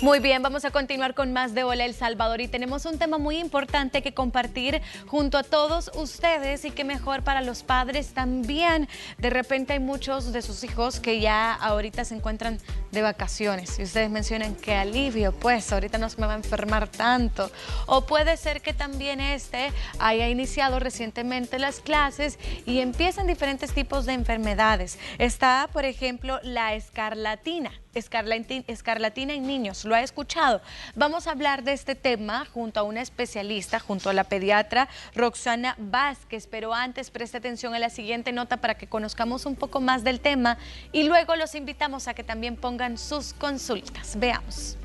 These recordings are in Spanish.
Muy bien, vamos a continuar con más de Hola El Salvador y tenemos un tema muy importante que compartir junto a todos ustedes y que mejor para los padres también. De repente hay muchos de sus hijos que ya ahorita se encuentran de vacaciones y ustedes mencionan qué alivio, pues ahorita no se me va a enfermar tanto. O puede ser que también haya iniciado recientemente las clases y empiezan diferentes tipos de enfermedades. Está, por ejemplo, la escarlatina en niños. ¿Lo ha escuchado? Vamos a hablar de este tema junto a una especialista, junto a la pediatra Roxana Vázquez, pero antes preste atención a la siguiente nota para que conozcamos un poco más del tema y luego los invitamos a que también pongan sus consultas. Veamos.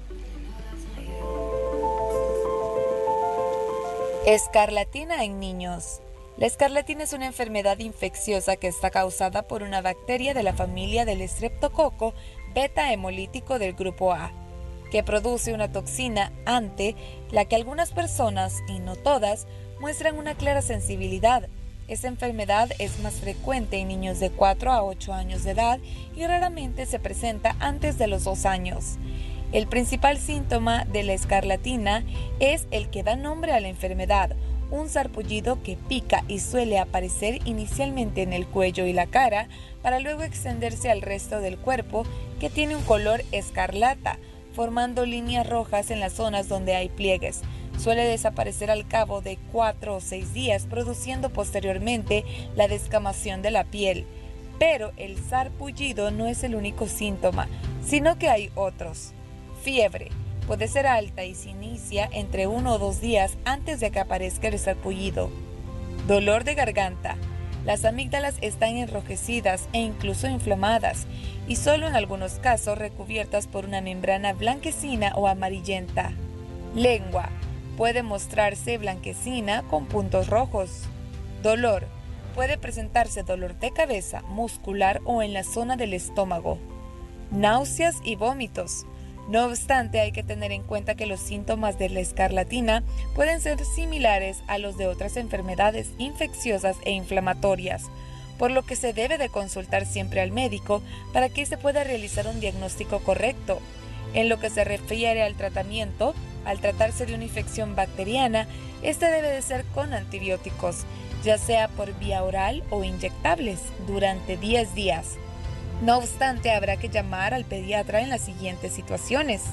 Escarlatina en niños. La escarlatina es una enfermedad infecciosa que está causada por una bacteria de la familia del estreptococo beta hemolítico del grupo A, que produce una toxina ante la que algunas personas, y no todas, muestran una clara sensibilidad. Esta enfermedad es más frecuente en niños de 4 a 8 años de edad y raramente se presenta antes de los 2 años. El principal síntoma de la escarlatina es el que da nombre a la enfermedad, un sarpullido que pica y suele aparecer inicialmente en el cuello y la cara para luego extenderse al resto del cuerpo, que tiene un color escarlata, formando líneas rojas en las zonas donde hay pliegues. Suele desaparecer al cabo de 4 o 6 días, produciendo posteriormente la descamación de la piel. Pero el sarpullido no es el único síntoma, sino que hay otros. Fiebre. Puede ser alta y se inicia entre 1 o 2 días antes de que aparezca el sarpullido. Dolor de garganta. Las amígdalas están enrojecidas e incluso inflamadas y solo en algunos casos recubiertas por una membrana blanquecina o amarillenta. Lengua. Puede mostrarse blanquecina con puntos rojos. Dolor. Puede presentarse dolor de cabeza, muscular o en la zona del estómago. Náuseas y vómitos. No obstante, hay que tener en cuenta que los síntomas de la escarlatina pueden ser similares a los de otras enfermedades infecciosas e inflamatorias, por lo que se debe de consultar siempre al médico para que se pueda realizar un diagnóstico correcto. En lo que se refiere al tratamiento, al tratarse de una infección bacteriana, este debe de ser con antibióticos, ya sea por vía oral o inyectables, durante 10 días. No obstante, habrá que llamar al pediatra en las siguientes situaciones.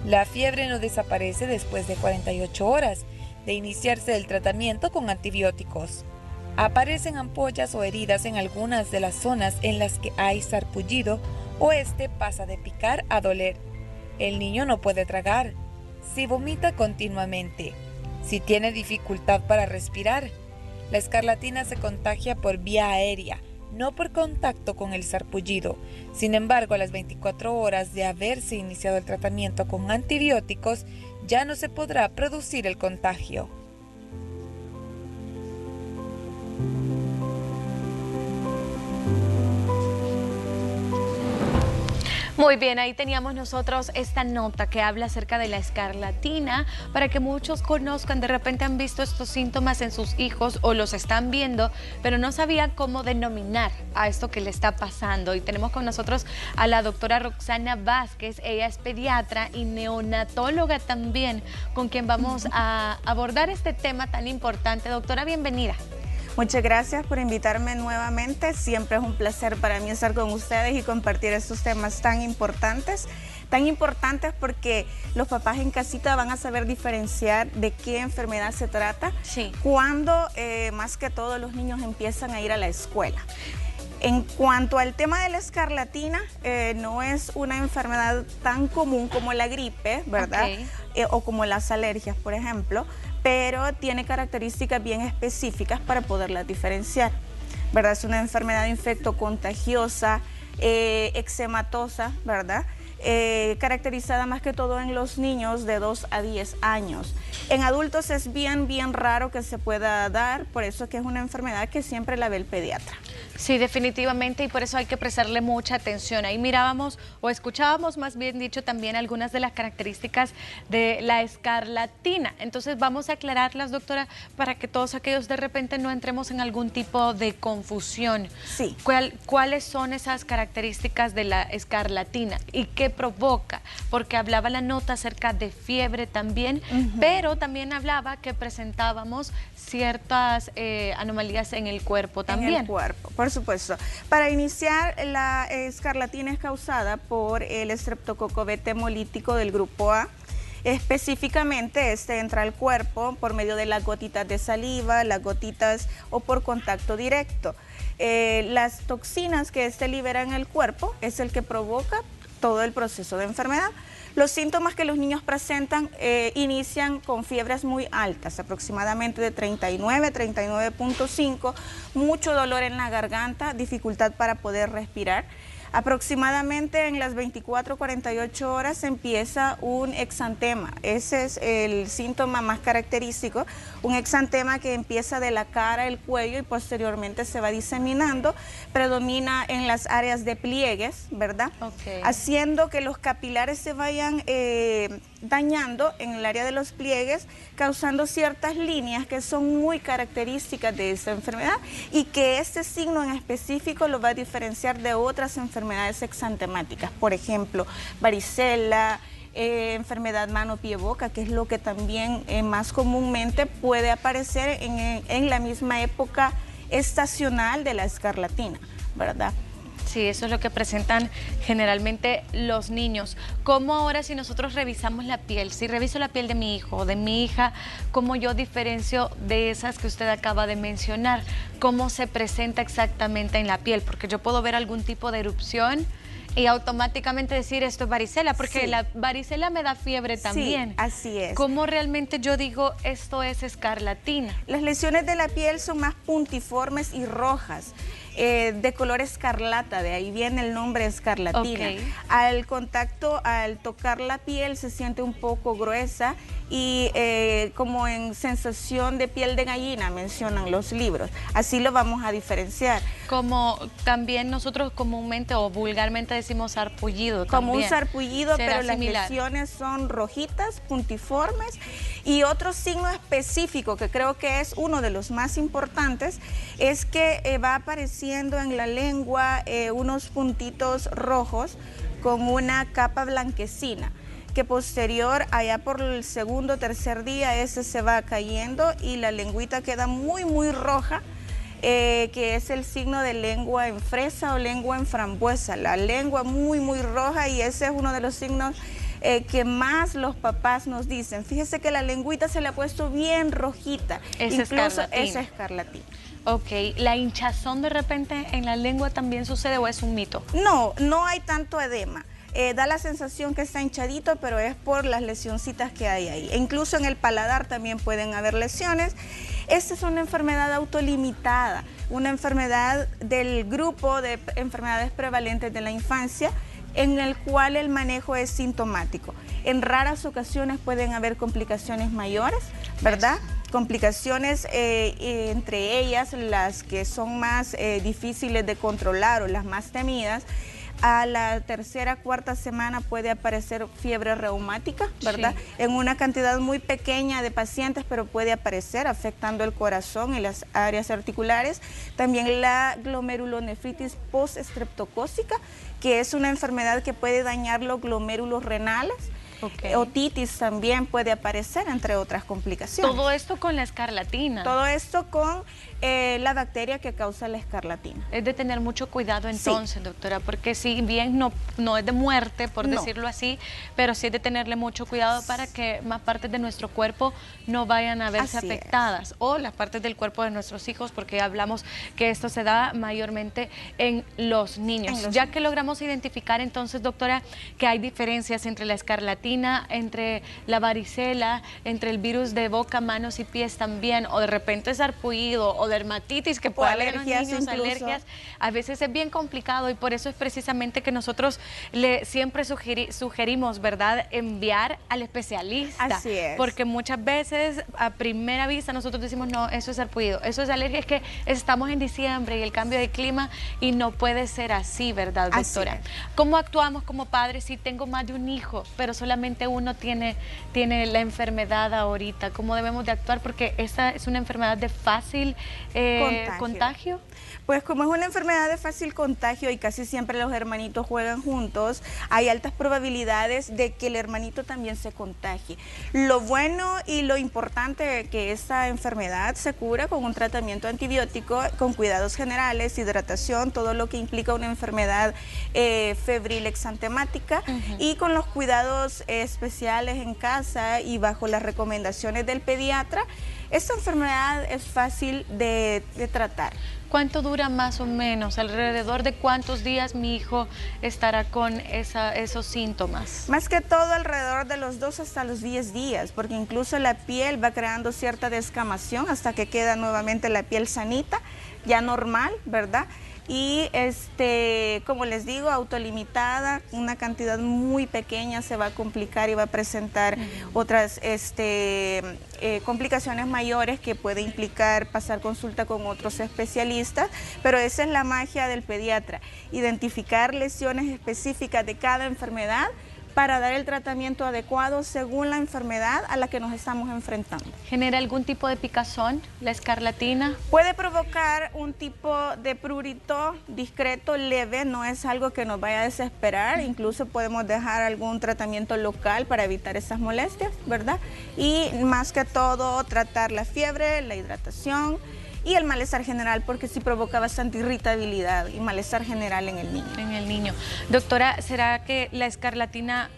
La fiebre no desaparece después de 48 horas de iniciarse el tratamiento con antibióticos. Aparecen ampollas o heridas en algunas de las zonas en las que hay sarpullido o pasa de picar a doler. El niño no puede tragar. Si vomita continuamente. Si tiene dificultad para respirar. La escarlatina se contagia por vía aérea, no por contacto con el sarpullido. Sin embargo, a las 24 horas de haberse iniciado el tratamiento con antibióticos, ya no se podrá producir el contagio. Muy bien, ahí teníamos nosotros esta nota que habla acerca de la escarlatina para que muchos conozcan. De repente han visto estos síntomas en sus hijos o los están viendo, pero no sabían cómo denominar a esto que le está pasando. Y tenemos con nosotros a la doctora Roxana Vázquez. Ella es pediatra y neonatóloga también, con quien vamos a abordar este tema tan importante. Doctora, bienvenida. Muchas gracias por invitarme nuevamente. Siempre es un placer para mí estar con ustedes y compartir estos temas tan importantes porque los papás en casita van a saber diferenciar de qué enfermedad se trata cuando más que todo los niños empiezan a ir a la escuela. En cuanto al tema de la escarlatina, no es una enfermedad tan común como la gripe, ¿verdad? O como las alergias, por ejemplo, pero tiene características bien específicas para poderlas diferenciar, ¿verdad? Es una enfermedad infectocontagiosa, eczematosa, ¿verdad? Caracterizada más que todo en los niños de 2 a 10 años. En adultos es bien raro que se pueda dar, por eso es que es una enfermedad que siempre la ve el pediatra. Sí, definitivamente, y por eso hay que prestarle mucha atención. Ahí mirábamos o escuchábamos, más bien dicho, también algunas de las características de la escarlatina. Entonces vamos a aclararlas, doctora, para que todos aquellos de repente no entremos en algún tipo de confusión. Sí. ¿Cuáles son esas características de la escarlatina y qué provoca? Porque hablaba la nota acerca de fiebre también, pero también hablaba que presentábamos ciertas anomalías en el cuerpo también. En el cuerpo, por supuesto. Para iniciar, la escarlatina es causada por el estreptococo beta hemolítico del grupo A. Específicamente, este entra al cuerpo por medio de las gotitas de saliva, las gotitas o por contacto directo. Las toxinas que este libera en el cuerpo es el que provoca todo el proceso de enfermedad. Los síntomas que los niños presentan inician con fiebres muy altas, aproximadamente de 39, 39.5, mucho dolor en la garganta, dificultad para poder respirar. Aproximadamente en las 24 48 horas empieza un exantema. Ese es el síntoma más característico, un exantema que empieza de la cara, el cuello y posteriormente se va diseminando, predomina en las áreas de pliegues, ¿verdad? Okay. Haciendo que los capilares se vayan dañando en el área de los pliegues, causando ciertas líneas que son muy características de esta enfermedad y que este signo en específico lo va a diferenciar de otras enfermedades exantemáticas, por ejemplo, varicela, enfermedad mano, pie, boca, que es lo que también más comúnmente puede aparecer en la misma época estacional de la escarlatina, ¿verdad? Sí, eso es lo que presentan generalmente los niños. ¿Cómo ahora si nosotros revisamos la piel? Si reviso la piel de mi hijo o de mi hija, ¿cómo yo diferencio de esas que usted acaba de mencionar? ¿Cómo se presenta exactamente en la piel? Porque yo puedo ver algún tipo de erupción y automáticamente decir esto es varicela, porque la varicela me da fiebre también. Sí, así es. ¿Cómo realmente yo digo esto es escarlatina? Las lesiones de la piel son más puntiformes y rojas. De color escarlata, de ahí viene el nombre escarlatina. Okay. Al contacto, al tocar la piel se siente un poco gruesa y como en sensación de piel de gallina, mencionan los libros. Así lo vamos a diferenciar. Como también nosotros comúnmente o vulgarmente decimos sarpullido. Como también. un sarpullido, pero Similar. las lesiones son rojitas, puntiformes. Y otro signo específico que creo que es uno de los más importantes es que va apareciendo en la lengua unos puntitos rojos con una capa blanquecina, que posterior, allá por el segundo o tercer día, ese se va cayendo y la lengüita queda muy, muy roja, que es el signo de lengua en fresa o lengua en frambuesa. La lengua muy, muy roja y ese es uno de los signos que más los papás nos dicen. Fíjese que la lengüita se le ha puesto bien rojita. Incluso es escarlatina. Ok, ¿la hinchazón de repente en la lengua también sucede o es un mito? No, no hay tanto edema. Da la sensación que está hinchadito, pero es por las lesioncitas que hay ahí. E incluso en el paladar también pueden haber lesiones. Esta es una enfermedad autolimitada, una enfermedad del grupo de enfermedades prevalentes de la infancia, en el cual el manejo es sintomático. En raras ocasiones pueden haber complicaciones mayores, ¿verdad? Complicaciones, entre ellas las que son más difíciles de controlar o las más temidas. A la tercera, cuarta semana puede aparecer fiebre reumática, ¿verdad? Sí. En una cantidad muy pequeña de pacientes, pero puede aparecer afectando el corazón y las áreas articulares. También la glomerulonefritis postestreptocócica, que es una enfermedad que puede dañar los glomérulos renales. Okay. Otitis también puede aparecer, entre otras complicaciones. Todo esto con la escarlatina. Todo esto con la bacteria que causa la escarlatina. Es de tener mucho cuidado entonces, sí, doctora, porque si bien no es de muerte, por decirlo así, pero sí es de tenerle mucho cuidado para que más partes de nuestro cuerpo no vayan a verse afectadas, o las partes del cuerpo de nuestros hijos, porque ya hablamos que esto se da mayormente en los niños. Ya que logramos identificar entonces, doctora, que hay diferencias entre la escarlatina esquina entre la varicela, entre el virus de boca, manos y pies también, o de repente sarpullido o dermatitis que puede haber en los niños, alergias, a veces es bien complicado y por eso es precisamente que nosotros siempre sugerimos, ¿verdad?, enviar al especialista. Así es. Porque muchas veces a primera vista nosotros decimos, no, eso es sarpullido, eso es alergia, es que estamos en diciembre y el cambio de clima y no puede ser así, ¿verdad, doctora? ¿Cómo actuamos como padres si tengo más de un hijo, pero solamente uno tiene la enfermedad ahorita? ¿Cómo debemos de actuar? Porque esta es una enfermedad de fácil contagio. Pues como es una enfermedad de fácil contagio y casi siempre los hermanitos juegan juntos, hay altas probabilidades de que el hermanito también se contagie. Lo bueno y lo importante es que esta enfermedad se cura con un tratamiento antibiótico, con cuidados generales, hidratación, todo lo que implica una enfermedad febril exantemática y con los cuidados especiales en casa y bajo las recomendaciones del pediatra. Esta enfermedad es fácil de tratar. ¿Cuánto dura más o menos? ¿Alrededor de cuántos días mi hijo estará con esos síntomas? Más que todo alrededor de los 2 hasta los 10 días, porque incluso la piel va creando cierta descamación hasta que queda nuevamente la piel sanita, ya normal, ¿verdad? Y como les digo, autolimitada, una cantidad muy pequeña se va a complicar y va a presentar otras complicaciones mayores que puede implicar pasar consulta con otros especialistas, pero esa es la magia del pediatra, identificar lesiones específicas de cada enfermedad para dar el tratamiento adecuado según la enfermedad a la que nos estamos enfrentando. ¿Genera algún tipo de picazón, la escarlatina? Puede provocar un tipo de prurito discreto, leve, no es algo que nos vaya a desesperar, incluso podemos dejar algún tratamiento local para evitar esas molestias, ¿verdad? Y más que todo tratar la fiebre, la hidratación y el malestar general, porque sí provoca bastante irritabilidad y malestar general en el niño. En el niño. Doctora, ¿será que la escarlatina,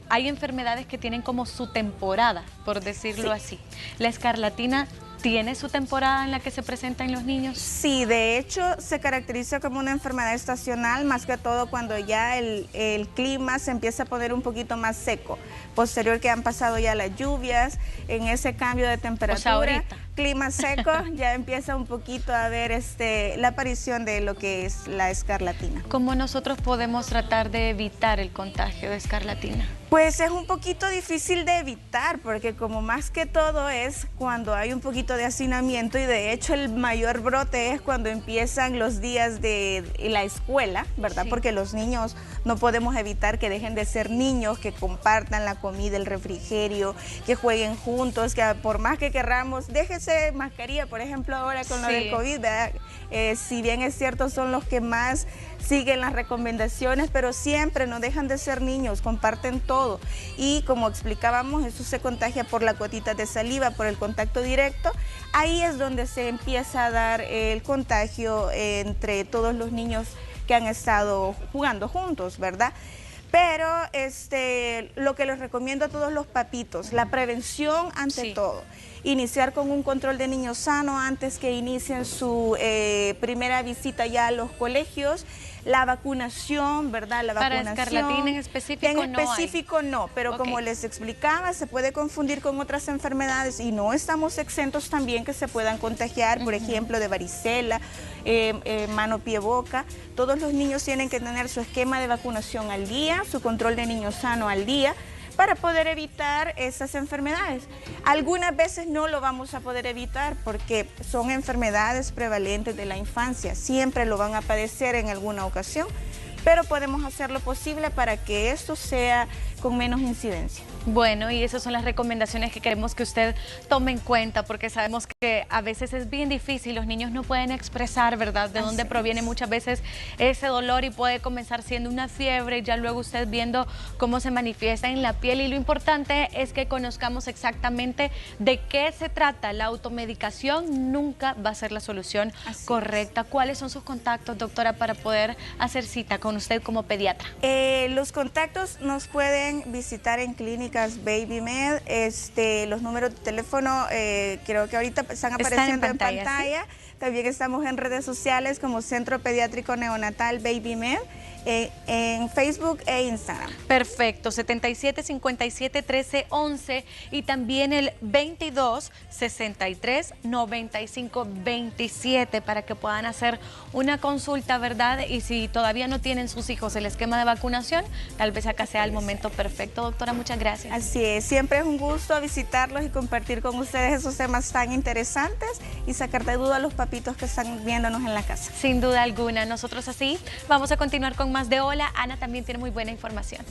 hay enfermedades que tienen como su temporada, por decirlo así? ¿La escarlatina tiene su temporada en la que se presenta en los niños? Sí, de hecho se caracteriza como una enfermedad estacional, más que todo cuando ya el clima se empieza a poner un poquito más seco, posterior que han pasado ya las lluvias, en ese cambio de temperatura, o sea, ahorita, clima seco, ya empieza un poquito a ver la aparición de lo que es la escarlatina. ¿Cómo nosotros podemos tratar de evitar el contagio de escarlatina? Pues es un poquito difícil de evitar, porque como más que todo es cuando hay un poquito de hacinamiento, y de hecho el mayor brote es cuando empiezan los días de la escuela, ¿verdad? Sí. Porque los niños no podemos evitar que dejen de ser niños, que compartan la comida, el refrigerio, que jueguen juntos, que por más que querramos, déjese mascarilla, por ejemplo, ahora con lo del COVID, ¿verdad? Si bien es cierto, son los que más siguen las recomendaciones, pero siempre no dejan de ser niños, comparten todo. Y como explicábamos, eso se contagia por la gotita de saliva, por el contacto directo. Ahí es donde se empieza a dar el contagio entre todos los niños que han estado jugando juntos, ¿verdad? Pero lo que les recomiendo a todos los papitos, la prevención ante todo. Iniciar con un control de niños sano antes que inicien su primera visita ya a los colegios. La vacunación, ¿verdad? La vacunación. ¿Para escarlatina en específico? En específico no, pero como les explicaba, se puede confundir con otras enfermedades y no estamos exentos también que se puedan contagiar, por ejemplo, de varicela, mano, pie, boca. Todos los niños tienen que tener su esquema de vacunación al día, su control de niño sano al día, para poder evitar esas enfermedades. Algunas veces no lo vamos a poder evitar porque son enfermedades prevalentes de la infancia, siempre lo van a padecer en alguna ocasión, pero podemos hacer lo posible para que esto sea con menos incidencia. Bueno, y esas son las recomendaciones que queremos que usted tome en cuenta, porque sabemos que a veces es bien difícil, los niños no pueden expresar, ¿verdad?, de dónde proviene muchas veces ese dolor, y puede comenzar siendo una fiebre, y ya luego usted viendo cómo se manifiesta en la piel, y lo importante es que conozcamos exactamente de qué se trata. La automedicación nunca va a ser la solución correcta. ¿Cuáles son sus contactos, doctora, para poder hacer cita con usted como pediatra? Los contactos nos pueden visitar en clínicas BabyMed, los números de teléfono creo que ahorita están apareciendo en pantalla. ¿Sí? También estamos en redes sociales como Centro Pediátrico Neonatal BabyMed en Facebook e Instagram. Perfecto, 77 57 13 11 y también el 22 63 95 27 para que puedan hacer una consulta, ¿verdad? Y si todavía no tienen sus hijos el esquema de vacunación, tal vez acá sea el momento perfecto. Doctora, muchas gracias. Así es, siempre es un gusto visitarlos y compartir con ustedes esos temas tan interesantes y sacar de duda a los papitos que están viéndonos en la casa. Sin duda alguna, nosotros así vamos a continuar con más de Hola. Ana también tiene muy buena información.